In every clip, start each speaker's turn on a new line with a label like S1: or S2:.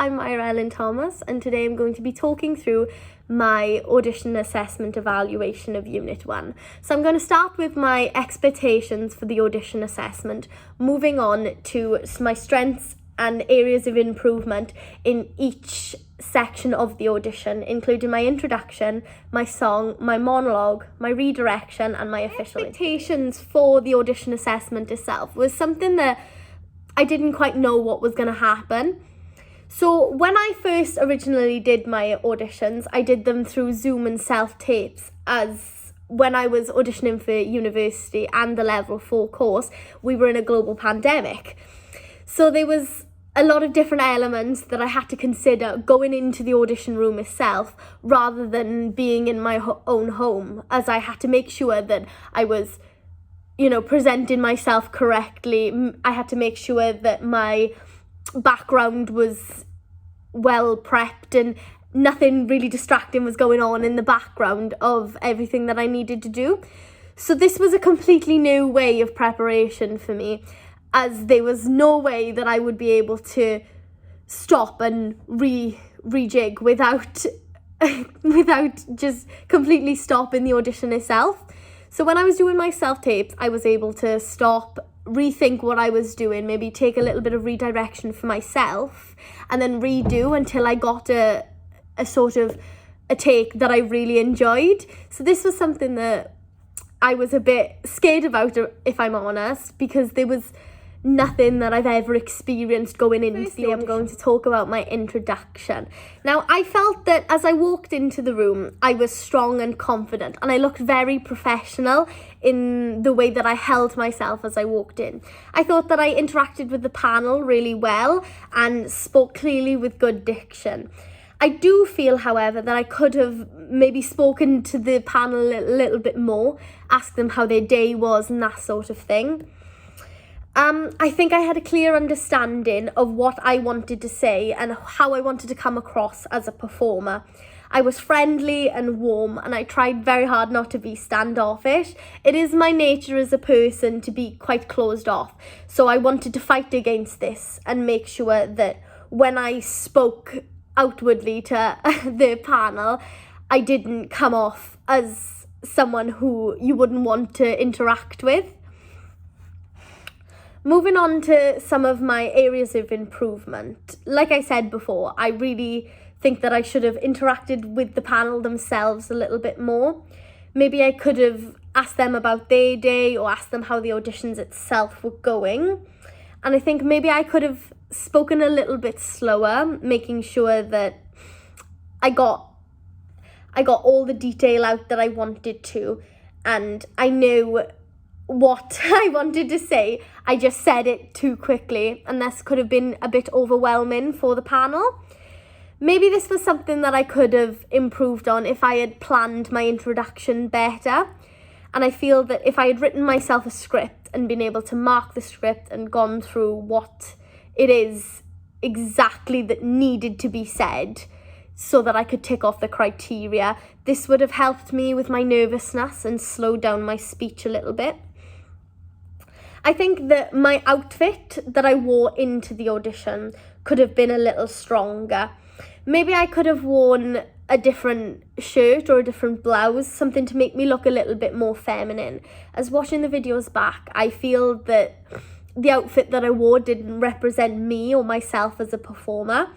S1: I'm Myra Ellen Thomas, and today I'm going to be talking through my audition assessment evaluation of Unit 1. So I'm going to start with my expectations for the audition assessment, moving on to my strengths and areas of improvement in each section of the audition, including my introduction, my song, my monologue, my redirection, and my official expectations for the audition assessment itself was something that I didn't quite know what was going to happen. So when I first originally did my auditions, I did them through Zoom and self-tapes, as when I was auditioning for university and the level 4 course, we were in a global pandemic. So there was a lot of different elements that I had to consider going into the audition room itself rather than being in my own home, as I had to make sure that I was presenting myself correctly. I had to make sure that my background was well prepped and nothing really distracting was going on in the background of everything that I needed to do. So this was a completely new way of preparation for me, as there was no way that I would be able to stop and rejig without just completely stopping the audition itself. So when I was doing my self-tapes, I was able to stop, rethink what I was doing, maybe take a little bit of redirection for myself, and then redo until I got a sort of a take that I really enjoyed. So this was something that I was a bit scared about, if I'm honest, because there was nothing that I've ever experienced going into the audition. I'm going to talk about my introduction. Now, I felt that as I walked into the room, I was strong and confident, and I looked very professional in the way that I held myself as I walked in. I thought that I interacted with the panel really well and spoke clearly with good diction. I do feel, however, that I could have maybe spoken to the panel a little bit more, asked them how their day was and that sort of thing. I think I had a clear understanding of what I wanted to say and how I wanted to come across as a performer. I was friendly and warm, and I tried very hard not to be standoffish. It is my nature as a person to be quite closed off, so I wanted to fight against this and make sure that when I spoke outwardly to the panel, I didn't come off as someone who you wouldn't want to interact with. Moving on to some of my areas of improvement. Like I said before, I really think that I should have interacted with the panel themselves a little bit more. Maybe I could have asked them about their day or asked them how the auditions itself were going. And I think maybe I could have spoken a little bit slower, making sure that I got all the detail out that I wanted to, and I knew what I wanted to say. I just said it too quickly, and this could have been a bit overwhelming for the panel. Maybe this was something that I could have improved on if I had planned my introduction better. And I feel that if I had written myself a script and been able to mark the script and gone through what it is exactly that needed to be said so that I could tick off the criteria, this would have helped me with my nervousness and slowed down my speech a little bit. I think that my outfit that I wore into the audition could have been a little stronger. Maybe I could have worn a different shirt or a different blouse, something to make me look a little bit more feminine. As watching the videos back, I feel that the outfit that I wore didn't represent me or myself as a performer.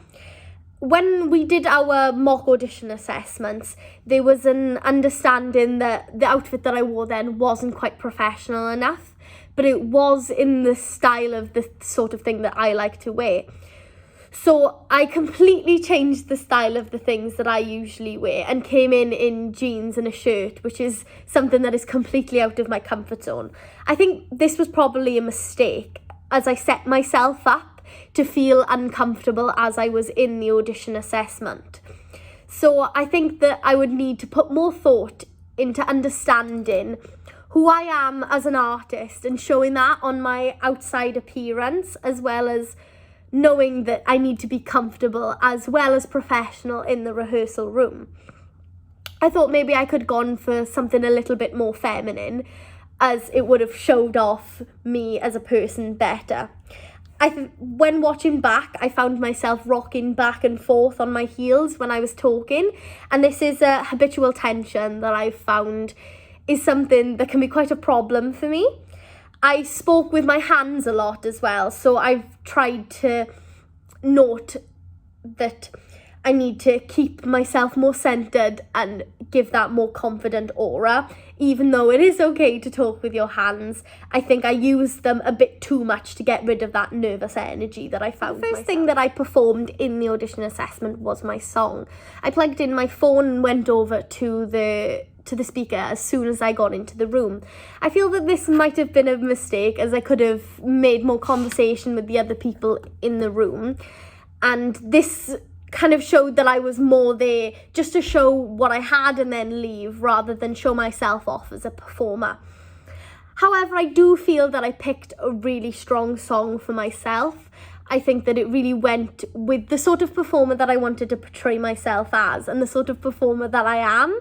S1: When we did our mock audition assessments, there was an understanding that the outfit that I wore then wasn't quite professional enough, but it was in the style of the sort of thing that I like to wear. So I completely changed the style of the things that I usually wear and came in jeans and a shirt, which is something that is completely out of my comfort zone. I think this was probably a mistake, as I set myself up to feel uncomfortable as I was in the audition assessment. So I think that I would need to put more thought into understanding who I am as an artist and showing that on my outside appearance, as well as knowing that I need to be comfortable as well as professional in the rehearsal room. I thought maybe I could have gone for something a little bit more feminine, as it would have showed off me as a person better. when watching back, I found myself rocking back and forth on my heels when I was talking, and this is a habitual tension that I've found is something that can be quite a problem for me. I spoke with my hands a lot as well, so I've tried to note that I need to keep myself more centered and give that more confident aura. Even though it is okay to talk with your hands, I think I use them a bit too much to get rid of that nervous energy that I found. The first thing that I performed in the audition assessment was my song. I plugged in my phone and went over to the speaker as soon as I got into the room. I feel that this might have been a mistake, as I could have made more conversation with the other people in the room, and this kind of showed that I was more there just to show what I had and then leave, rather than show myself off as a performer. However, I do feel that I picked a really strong song for myself. I think that it really went with the sort of performer that I wanted to portray myself as and the sort of performer that I am.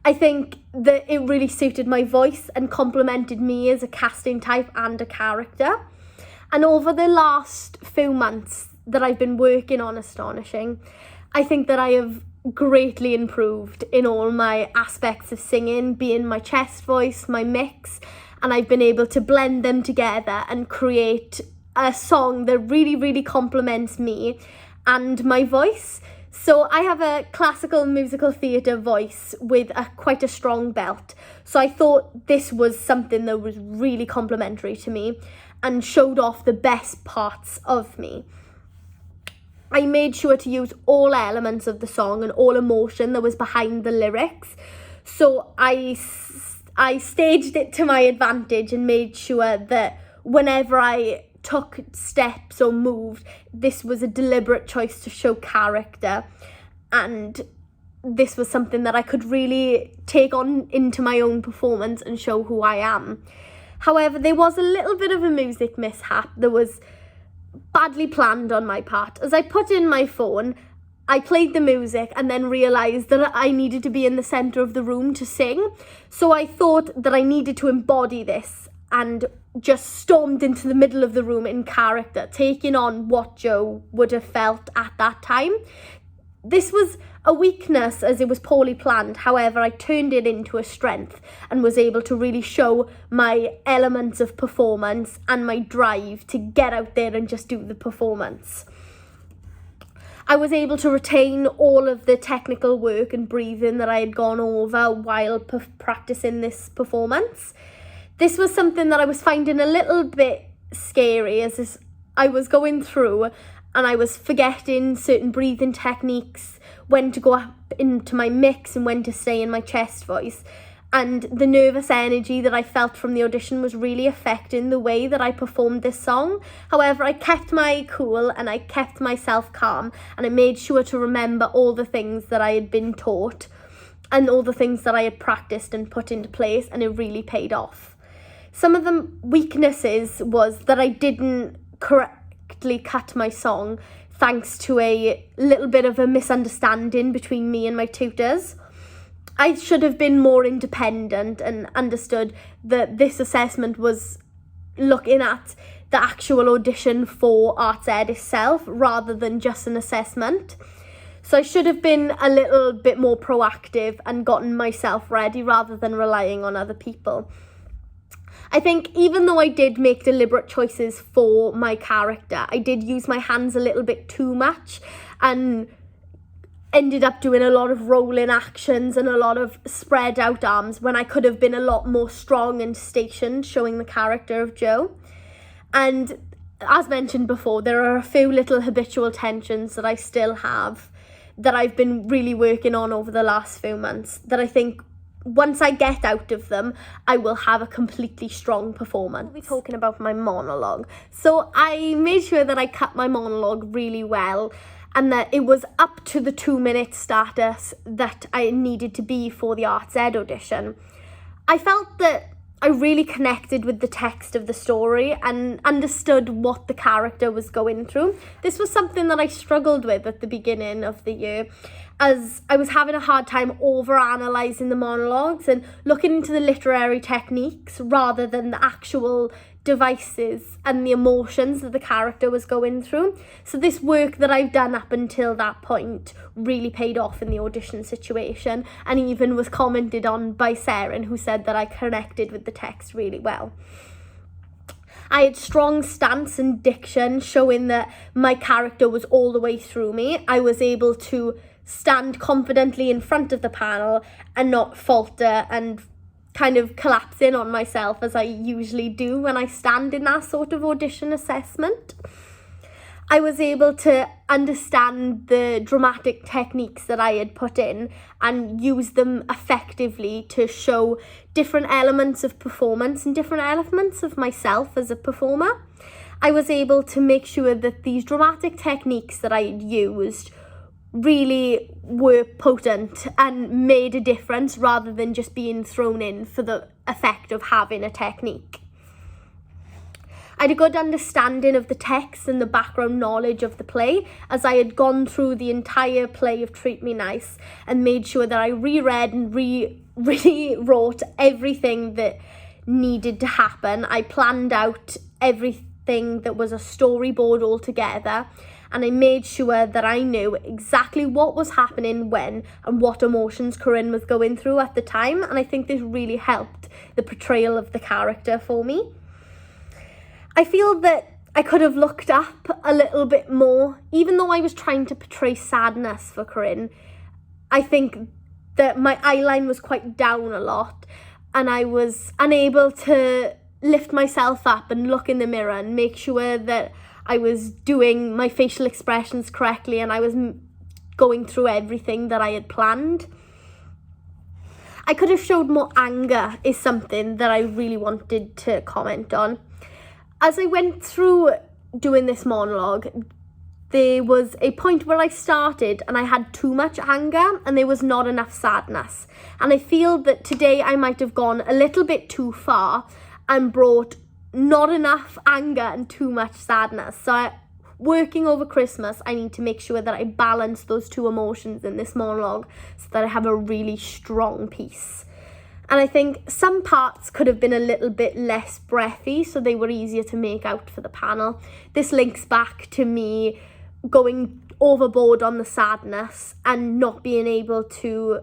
S1: I think that it really suited my voice and complemented me as a casting type and a character. And over the last few months that I've been working on Astonishing, I think that I have greatly improved in all my aspects of singing, being my chest voice, my mix, and I've been able to blend them together and create a song that really, really complements me and my voice. So I have a classical musical theatre voice with quite a strong belt. So I thought this was something that was really complementary to me and showed off the best parts of me. I made sure to use all elements of the song and all emotion that was behind the lyrics. So I staged it to my advantage and made sure that whenever I took steps or moved, this was a deliberate choice to show character, and this was something that I could really take on into my own performance and show who I am. However, there was a little bit of a music mishap that was badly planned on my part. As I put in my phone, I played the music and then realised that I needed to be in the centre of the room to sing. So I thought that I needed to embody this and just stormed into the middle of the room in character, taking on what Joe would have felt at that time. This was a weakness as it was poorly planned. However, I turned it into a strength and was able to really show my elements of performance and my drive to get out there and just do the performance. I was able to retain all of the technical work and breathing that I had gone over while practicing this performance. This was something that I was finding a little bit scary as I was going through, and I was forgetting certain breathing techniques, when to go up into my mix and when to stay in my chest voice. And the nervous energy that I felt from the audition was really affecting the way that I performed this song. However, I kept my cool and I kept myself calm, and I made sure to remember all the things that I had been taught and all the things that I had practiced and put into place, and it really paid off. Some of the weaknesses was that I didn't correctly cut my song, thanks to a little bit of a misunderstanding between me and my tutors. I should have been more independent and understood that this assessment was looking at the actual audition for Arts Ed itself rather than just an assessment. So I should have been a little bit more proactive and gotten myself ready rather than relying on other people. I think even though I did make deliberate choices for my character, I did use my hands a little bit too much and ended up doing a lot of rolling actions and a lot of spread out arms when I could have been a lot more strong and stationed, showing the character of Joe. And as mentioned before, there are a few little habitual tensions that I still have that I've been really working on over the last few months, that I think once I get out of them, I will have a completely strong performance. We're talking about my monologue. So I made sure that I cut my monologue really well, and that it was up to the 2-minute status that I needed to be for the Arts Ed audition. I felt that I really connected with the text of the story and understood what the character was going through. This was something that I struggled with at the beginning of the year, as I was having a hard time over-analysing the monologues and looking into the literary techniques rather than the actual devices and the emotions that the character was going through. So this work that I've done up until that point really paid off in the audition situation, and even was commented on by Seren, who said that I connected with the text really well. I had strong stance and diction, showing that my character was all the way through me. I was able to stand confidently in front of the panel and not falter and kind of collapse in on myself as I usually do when I stand in that sort of audition assessment. I was able to understand the dramatic techniques that I had put in and use them effectively to show different elements of performance and different elements of myself as a performer. I was able to make sure that these dramatic techniques that I had used really were potent and made a difference, rather than just being thrown in for the effect of having a technique. I had a good understanding of the text and the background knowledge of the play, as I had gone through the entire play of Treat Me Nice and made sure that I reread and rewrote everything that needed to happen. I planned out everything that was a storyboard altogether, and I made sure that I knew exactly what was happening when and what emotions Corinne was going through at the time, and I think this really helped the portrayal of the character for me. I feel that I could have looked up a little bit more, even though I was trying to portray sadness for Corinne. I think that my eyeline was quite down a lot, and I was unable to lift myself up and look in the mirror and make sure that I was doing my facial expressions correctly and I was going through everything that I had planned. I could have showed more anger is something that I really wanted to comment on. As I went through doing this monologue, there was a point where I started and I had too much anger and there was not enough sadness. And I feel that today I might have gone a little bit too far and brought not enough anger and too much sadness. So working over Christmas, I need to make sure that I balance those two emotions in this monologue so that I have a really strong piece. And I think some parts could have been a little bit less breathy, so they were easier to make out for the panel. This links back to me going overboard on the sadness and not being able to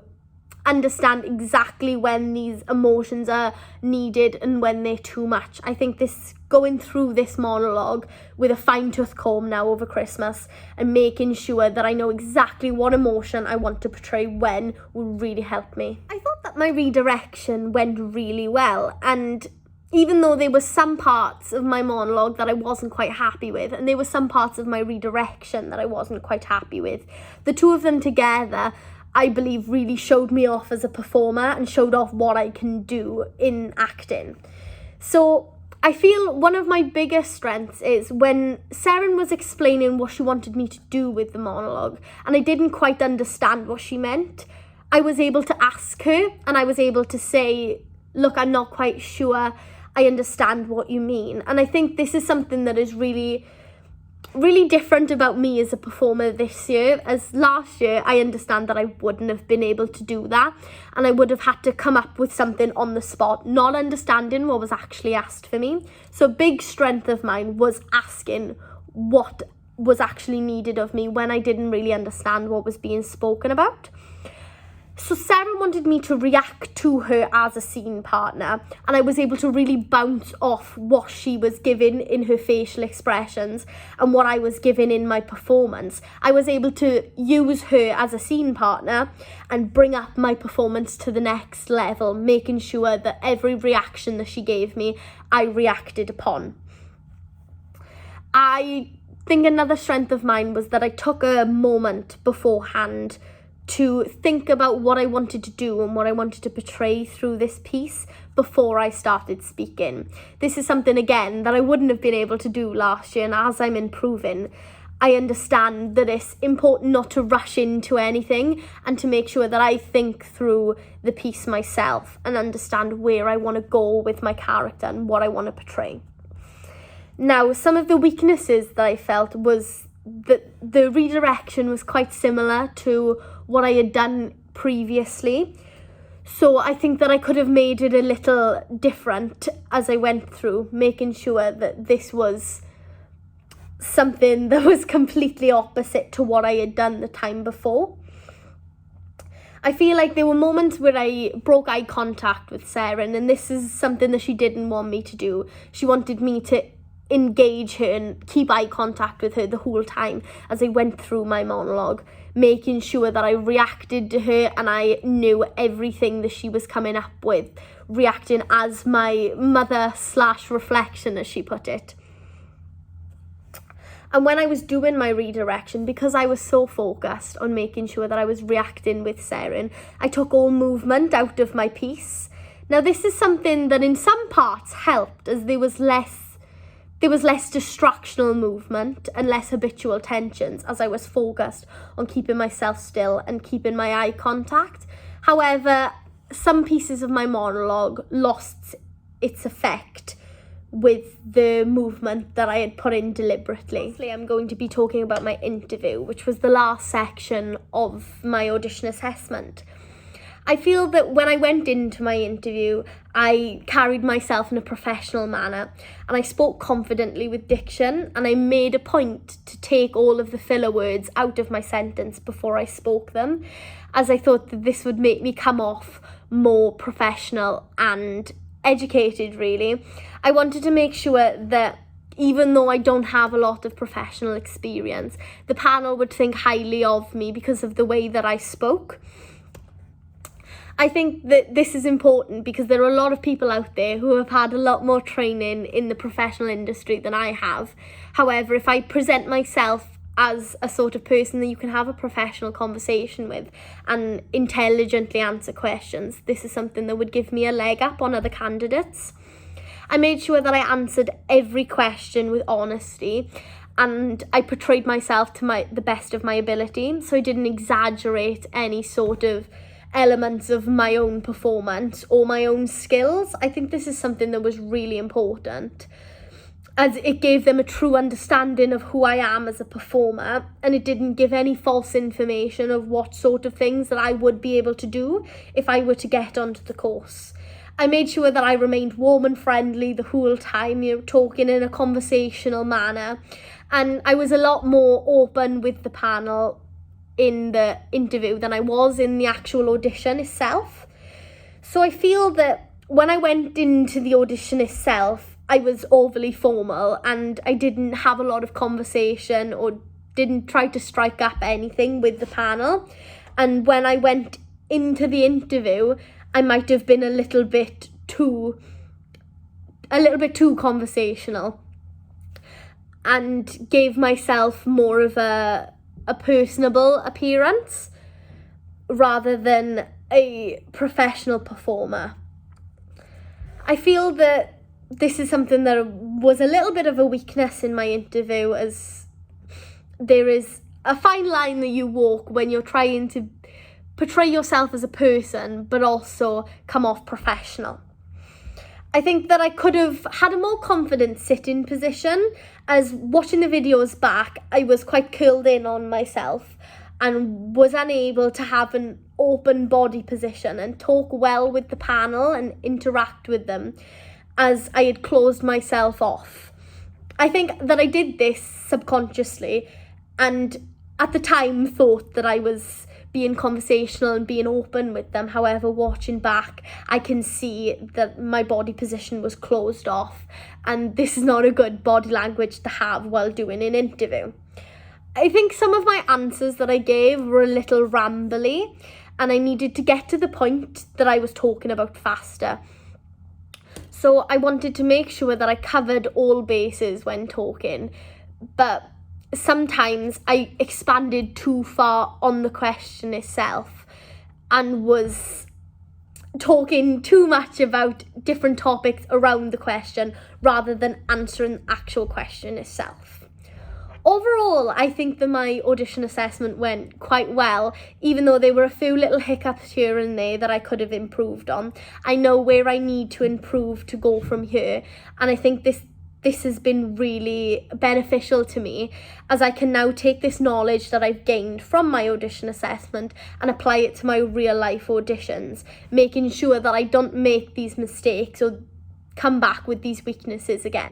S1: understand exactly when these emotions are needed and when they're too much. I think going through this monologue with a fine-tooth comb now over Christmas and making sure that I know exactly what emotion I want to portray when will really help me. I thought that my redirection went really well, and even though there were some parts of my monologue that I wasn't quite happy with, and there were some parts of my redirection that I wasn't quite happy with, the two of them together I believe really showed me off as a performer and showed off what I can do in acting. So I feel one of my biggest strengths is when Seren was explaining what she wanted me to do with the monologue and I didn't quite understand what she meant, I was able to ask her and I was able to say, look, I'm not quite sure I understand what you mean. And I think this is something that is really different about me as a performer this year. As last year, I understand that I wouldn't have been able to do that and I would have had to come up with something on the spot, not understanding what was actually asked for me. So a big strength of mine was asking what was actually needed of me when I didn't really understand what was being spoken about. So Seren wanted me to react to her as a scene partner, and I was able to really bounce off what she was giving in her facial expressions and what I was giving in my performance. I was able to use her as a scene partner and bring up my performance to the next level, making sure that every reaction that she gave me, I reacted upon. I think another strength of mine was that I took a moment beforehand to think about what I wanted to do and what I wanted to portray through this piece before I started speaking. This is something, again, that I wouldn't have been able to do last year, and as I'm improving, I understand that it's important not to rush into anything and to make sure that I think through the piece myself and understand where I want to go with my character and what I want to portray. Now, some of the weaknesses that I felt was that the redirection was quite similar to what I had done previously. So I think that I could have made it a little different as I went through, making sure that this was something that was completely opposite to what I had done the time before. I feel like there were moments where I broke eye contact with Sarah, and this is something that she didn't want me to do. She wanted me to engage her and keep eye contact with her the whole time as I went through my monologue, making sure that I reacted to her and I knew everything that she was coming up with, reacting as my mother/reflection, as she put it. And when I was doing my redirection, because I was so focused on making sure that I was reacting with Sarah, I took all movement out of my piece. Now, this is something that in some parts helped, as there was less distractional movement and less habitual tensions as I was focused on keeping myself still and keeping my eye contact. However, some pieces of my monologue lost its effect with the movement that I had put in deliberately. Lastly, I'm going to be talking about my interview, which was the last section of my audition assessment. I feel that when I went into my interview, I carried myself in a professional manner and I spoke confidently with diction, and I made a point to take all of the filler words out of my sentence before I spoke them, as I thought that this would make me come off more professional and educated, really. I wanted to make sure that even though I don't have a lot of professional experience, the panel would think highly of me because of the way that I spoke. I think that this is important because there are a lot of people out there who have had a lot more training in the professional industry than I have. However, if I present myself as a sort of person that you can have a professional conversation with and intelligently answer questions, this is something that would give me a leg up on other candidates. I made sure that I answered every question with honesty, and I portrayed myself to the best of my ability, so I didn't exaggerate any sort of elements of my own performance or my own skills. I think this is something that was really important, as it gave them a true understanding of who I am as a performer, and it didn't give any false information of what sort of things that I would be able to do if I were to get onto the course. I made sure that I remained warm and friendly the whole time, talking in a conversational manner, and I was a lot more open with the panel in the interview than I was in the actual audition itself. So I feel that when I went into the audition itself, I was overly formal and I didn't have a lot of conversation or didn't try to strike up anything with the panel. And when I went into the interview, I might have been a little bit too conversational and gave myself more of a personable appearance rather than a professional performer. I feel that this is something that was a little bit of a weakness in my interview, as there is a fine line that you walk when you're trying to portray yourself as a person but also come off professional. I think that I could have had a more confident sitting position, as watching the videos back, I was quite curled in on myself and was unable to have an open body position and talk well with the panel and interact with them, as I had closed myself off. I think that I did this subconsciously, and at the time thought that I was being conversational and being open with them. However, watching back, I can see that my body position was closed off, and this is not a good body language to have while doing an interview. I think some of my answers that I gave were a little rambly, and I needed to get to the point that I was talking about faster. So I wanted to make sure that I covered all bases when talking, but sometimes I expanded too far on the question itself and was talking too much about different topics around the question rather than answering the actual question itself. Overall, I think that my audition assessment went quite well, even though there were a few little hiccups here and there that I could have improved on. I know where I need to improve to go from here, and I think this this has been really beneficial to me, as I can now take this knowledge that I've gained from my audition assessment and apply it to my real life auditions, making sure that I don't make these mistakes or come back with these weaknesses again.